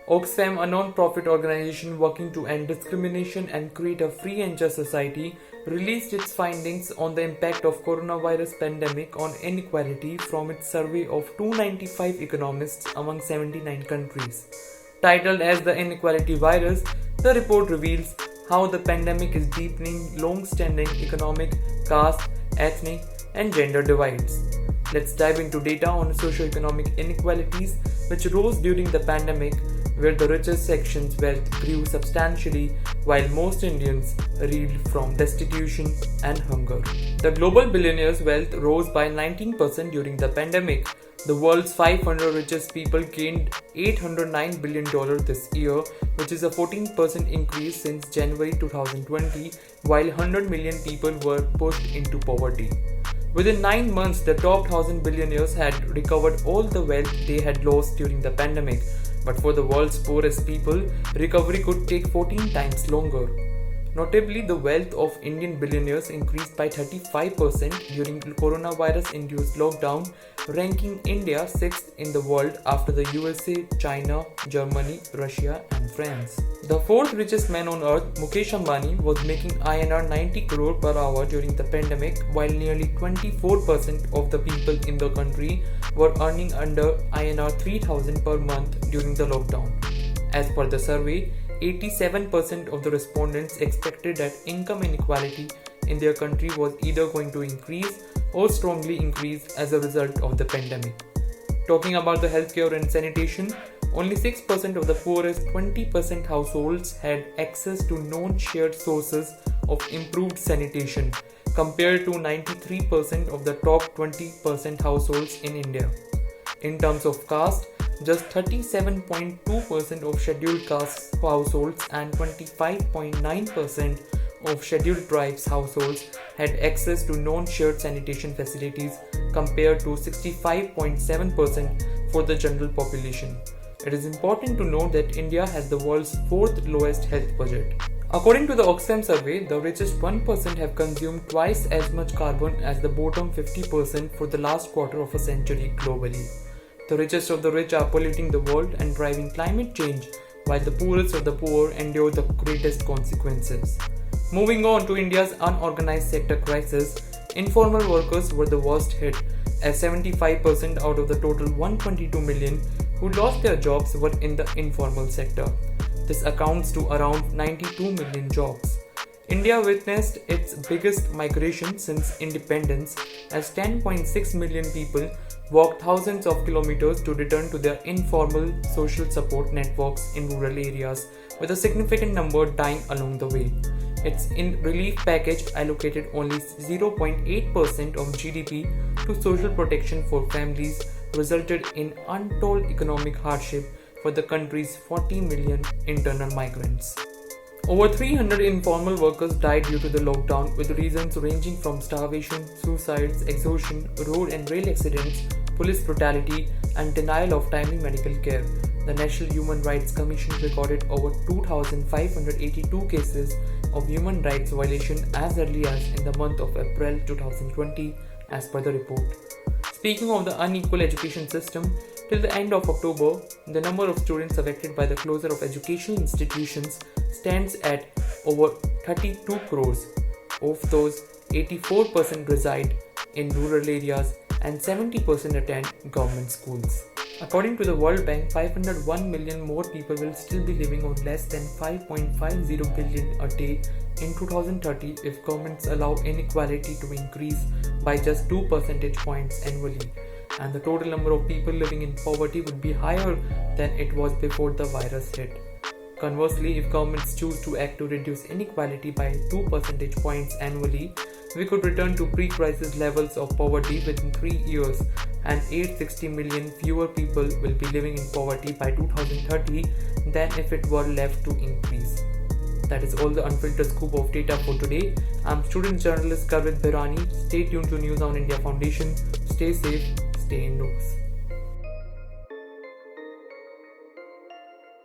Oxfam, a non-profit organization working to end discrimination and create a free and just society, released its findings on the impact of coronavirus pandemic on inequality from its survey of 295 economists among 79 countries. Titled as the Inequality Virus, the report reveals how the pandemic is deepening long-standing economic, caste, ethnic, and gender divides. Let's dive into data on socioeconomic inequalities which rose during the pandemic, where the richest section's wealth grew substantially while most Indians reeled from destitution and hunger. The global billionaires' wealth rose by 19% during the pandemic. The world's 500 richest people gained $809 billion this year, which is a 14% increase since January 2020, while 100 million people were pushed into poverty. Within 9 months, the top 1,000 billionaires had recovered all the wealth they had lost during the pandemic. But for the world's poorest people, recovery could take 14 times longer. Notably, the wealth of Indian billionaires increased by 35% during coronavirus-induced lockdown, ranking India 6th in the world after the USA, China, Germany, Russia and France. The fourth richest man on earth, Mukesh Ambani, was making INR 90 crore per hour during the pandemic, while nearly 24% of the people in the country were earning under INR 3000 per month during the lockdown. As per the survey, 87% of the respondents expected that income inequality in their country was either going to increase or strongly increase as a result of the pandemic. Talking about the healthcare and sanitation, only 6% of the poorest 20% households had access to non-shared sources of improved sanitation, compared to 93% of the top 20% households in India. In terms of caste, just 37.2% of scheduled caste households and 25.9% of scheduled tribes households had access to non-shared sanitation facilities, compared to 65.7% for the general population. It is important to note that India has the world's fourth lowest health budget. According to the Oxfam survey, the richest 1% have consumed twice as much carbon as the bottom 50% for the last quarter of a century globally. The richest of the rich are polluting the world and driving climate change, while the poorest of the poor endure the greatest consequences. Moving on to India's unorganized sector crisis, informal workers were the worst hit, as 75% out of the total 122 million who lost their jobs were in the informal sector. This accounts to around 92 million jobs. India witnessed its biggest migration since independence, as 10.6 million people walked thousands of kilometers to return to their informal social support networks in rural areas, with a significant number dying along the way. Its relief package allocated only 0.8% of GDP to social protection for families, resulted in untold economic hardship for the country's 40 million internal migrants. Over 300 informal workers died due to the lockdown, with reasons ranging from starvation, suicides, exhaustion, road and rail accidents, police brutality, and denial of timely medical care. The National Human Rights Commission recorded over 2,582 cases of human rights violation as early as in the month of April 2020, as per the report. Speaking of the unequal education system, till the end of October, the number of students affected by the closure of educational institutions stands at over 32 crores. Of those, 84% reside in rural areas and 70% attend government schools. According to the World Bank, 501 million more people will still be living on less than 5.50 billion a day in 2030 if governments allow inequality to increase by just 2 percentage points annually, and the total number of people living in poverty would be higher than it was before the virus hit. Conversely, if governments choose to act to reduce inequality by 2 percentage points annually, we could return to pre-crisis levels of poverty within 3 years, and 860 million fewer people will be living in poverty by 2030 than if it were left to increase. That is all the unfiltered scoop of data for today. I'm student journalist Garvit Bhirani. Stay tuned to News on India Foundation. Stay safe, stay indoors.